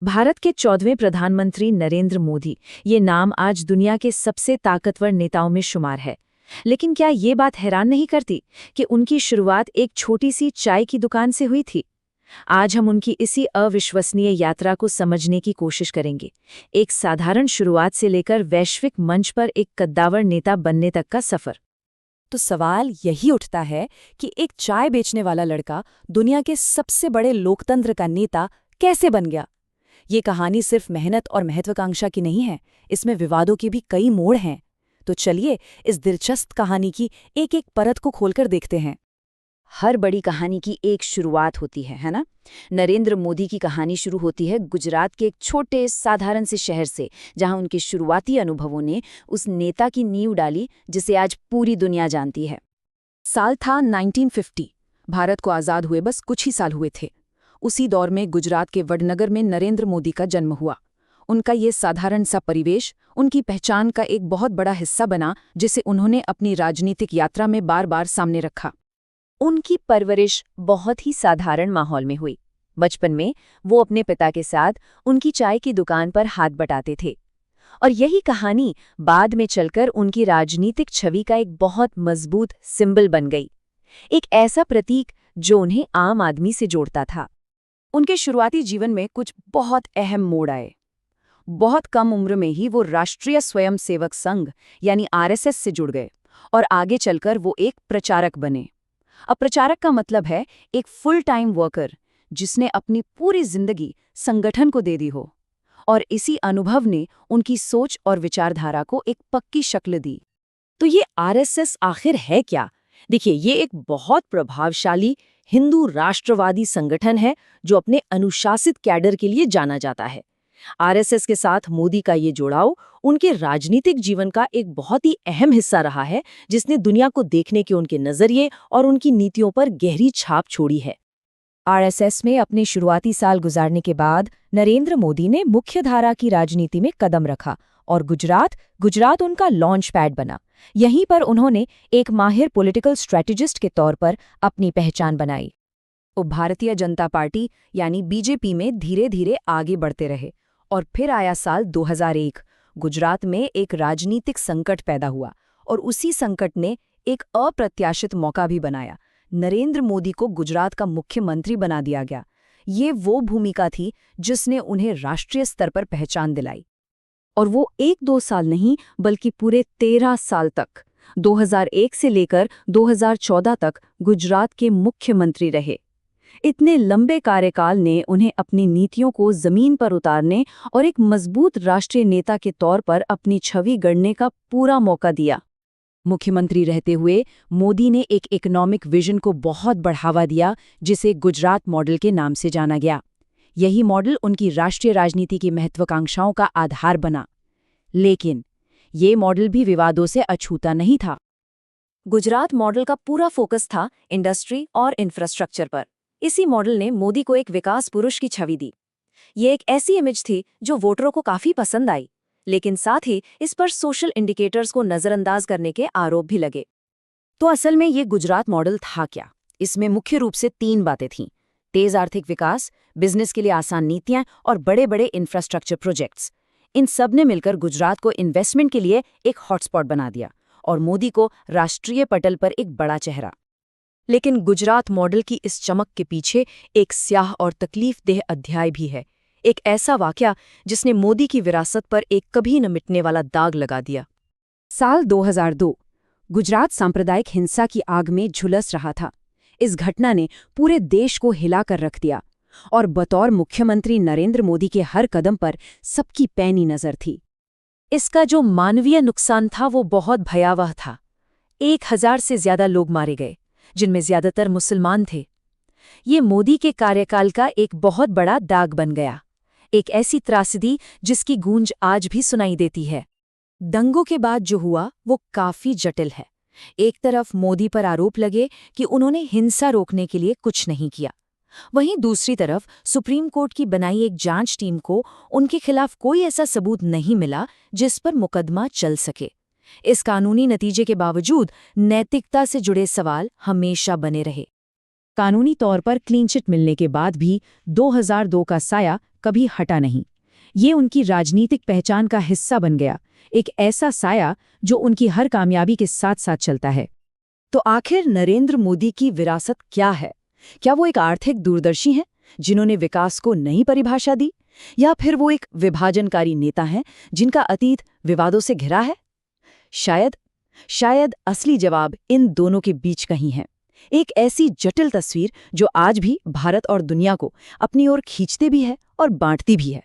भारत के 14वें प्रधानमंत्री नरेंद्र मोदी, ये नाम आज दुनिया के सबसे ताकतवर नेताओं में शुमार है। लेकिन क्या ये बात हैरान नहीं करती कि उनकी शुरुआत एक छोटी सी चाय की दुकान से हुई थी? आज हम उनकी इसी अविश्वसनीय यात्रा को समझने की कोशिश करेंगे। एक साधारण शुरुआत से लेकर वैश्विक मंच पर एक कद्दावर नेता बनने तक का सफर। तो सवाल यही उठता है कि एक चाय बेचने वाला लड़का दुनिया के सबसे बड़े लोकतंत्र का नेता कैसे बन गया। ये कहानी सिर्फ मेहनत और महत्वाकांक्षा की नहीं है, इसमें विवादों के भी कई मोड़ हैं। तो चलिए इस दिलचस्प कहानी की एक एक परत को खोलकर देखते हैं। हर बड़ी कहानी की एक शुरुआत होती है ना? नरेंद्र मोदी की कहानी शुरू होती है गुजरात के एक छोटे साधारण से शहर से, जहां उनके शुरुआती अनुभवों ने उस नेता की नींव डाली जिसे आज पूरी दुनिया जानती है। साल था 1950। भारत को आज़ाद हुए बस कुछ ही साल हुए थे। उसी दौर में गुजरात के वडनगर में नरेंद्र मोदी का जन्म हुआ। उनका ये साधारण सा परिवेश उनकी पहचान का एक बहुत बड़ा हिस्सा बना, जिसे उन्होंने अपनी राजनीतिक यात्रा में बार बार सामने रखा। उनकी परवरिश बहुत ही साधारण माहौल में हुई। बचपन में वो अपने पिता के साथ उनकी चाय की दुकान पर हाथ बटाते थे, और यही कहानी बाद में चलकर उनकी राजनीतिक छवि का एक बहुत मजबूत सिंबल बन गई, एक ऐसा प्रतीक जो उन्हें आम आदमी से जोड़ता था। उनके शुरुआती जीवन में कुछ बहुत अहम मोड़ आए। बहुत कम उम्र में ही वो राष्ट्रीय स्वयंसेवक संघ यानी आरएसएस से जुड़ गए और आगे चलकर वो एक प्रचारक बने। अब प्रचारक का मतलब है एक फुल टाइम वर्कर जिसने अपनी पूरी जिंदगी संगठन को दे दी हो, और इसी अनुभव ने उनकी सोच और विचारधारा को एक पक्की शक्ल दी। तो ये आरएसएस आखिर है क्या? देखिए, ये एक बहुत प्रभावशाली हिंदू राष्ट्रवादी संगठन है जो अपने अनुशासित कैडर के लिए जाना जाता है। आरएसएस के साथ मोदी का ये जुड़ाव उनके राजनीतिक जीवन का एक बहुत ही अहम हिस्सा रहा है, जिसने दुनिया को देखने के उनके नजरिए और उनकी नीतियों पर गहरी छाप छोड़ी है। आरएसएस में अपने शुरुआती साल गुजारने के बाद नरेंद्र मोदी ने मुख्यधारा की राजनीति में कदम रखा और गुजरात उनका लॉन्च पैड बना। यहीं पर उन्होंने एक माहिर पॉलिटिकल स्ट्रेटेजिस्ट के तौर पर अपनी पहचान बनाई। वो भारतीय जनता पार्टी यानी बीजेपी में धीरे धीरे आगे बढ़ते रहे, और फिर आया साल 2001। गुजरात में एक राजनीतिक संकट पैदा हुआ और उसी संकट ने एक अप्रत्याशित मौका भी बनाया। नरेंद्र मोदी को गुजरात का मुख्यमंत्री बना दिया गया। ये वो भूमिका थी जिसने उन्हें राष्ट्रीय स्तर पर पहचान दिलाई, और वो 1-2 साल नहीं बल्कि पूरे 13 साल तक 2001 से लेकर 2014 तक गुजरात के मुख्यमंत्री रहे। इतने लंबे कार्यकाल ने उन्हें अपनी नीतियों को जमीन पर उतारने और एक मजबूत राष्ट्रीय नेता के तौर पर अपनी छवि गढ़ने का पूरा मौका दिया। मुख्यमंत्री रहते हुए मोदी ने एक इकोनॉमिक विजन को बहुत बढ़ावा दिया, जिसे गुजरात मॉडल के नाम से जाना गया। यही मॉडल उनकी राष्ट्रीय राजनीति की महत्वाकांक्षाओं का आधार बना। लेकिन ये मॉडल भी विवादों से अछूता नहीं था। गुजरात मॉडल का पूरा फोकस था इंडस्ट्री और इंफ्रास्ट्रक्चर पर। इसी मॉडल ने मोदी को एक विकास पुरुष की छवि दी। ये एक ऐसी इमेज थी जो वोटरों को काफी पसंद आई, लेकिन साथ ही इस पर सोशल इंडिकेटर्स को नजरअंदाज करने के आरोप भी लगे। तो असल में ये गुजरात मॉडल था क्या? इसमें मुख्य रूप से 3 बातें थीं: तेज आर्थिक विकास, बिजनेस के लिए आसान नीतियां और बड़े बड़े इंफ्रास्ट्रक्चर प्रोजेक्ट्स। इन सब ने मिलकर गुजरात को इन्वेस्टमेंट के लिए एक हॉटस्पॉट बना दिया और मोदी को राष्ट्रीय पटल पर एक बड़ा चेहरा। लेकिन गुजरात मॉडल की इस चमक के पीछे एक स्याह और तकलीफदेह अध्याय भी है, एक ऐसा वाकया जिसने मोदी की विरासत पर एक कभी न मिटने वाला दाग लगा दिया। साल 2002 गुजरात सांप्रदायिक हिंसा की आग में झुलस रहा था। इस घटना ने पूरे देश को हिलाकर रख दिया, और बतौर मुख्यमंत्री नरेंद्र मोदी के हर कदम पर सबकी पैनी नजर थी। इसका जो मानवीय नुकसान था वो बहुत भयावह था। 1000 से ज्यादा लोग मारे गए, जिनमें ज्यादातर मुसलमान थे। ये मोदी के कार्यकाल का एक बहुत बड़ा दाग बन गया, एक ऐसी त्रासदी जिसकी गूंज आज भी सुनाई देती है। दंगों के बाद जो हुआ वो काफी जटिल है। एक तरफ मोदी पर आरोप लगे कि उन्होंने हिंसा रोकने के लिए कुछ नहीं किया, वहीं दूसरी तरफ सुप्रीम कोर्ट की बनाई एक जांच टीम को उनके खिलाफ कोई ऐसा सबूत नहीं मिला जिस पर मुकदमा चल सके। इस कानूनी नतीजे के बावजूद नैतिकता से जुड़े सवाल हमेशा बने रहे। कानूनी तौर पर क्लीन चिट मिलने के बाद भी 2002 का साया कभी हटा नहीं। ये उनकी राजनीतिक पहचान का हिस्सा बन गया, एक ऐसा साया जो उनकी हर कामयाबी के साथ साथ चलता है। तो आखिर नरेंद्र मोदी की विरासत क्या है? क्या वो एक आर्थिक दूरदर्शी हैं जिन्होंने विकास को नई परिभाषा दी, या फिर वो एक विभाजनकारी नेता हैं जिनका अतीत विवादों से घिरा है? शायद असली जवाब इन दोनों के बीच कहीं है। एक ऐसी जटिल तस्वीर जो आज भी भारत और दुनिया को अपनी ओर खींचते भी है और बांटती भी है।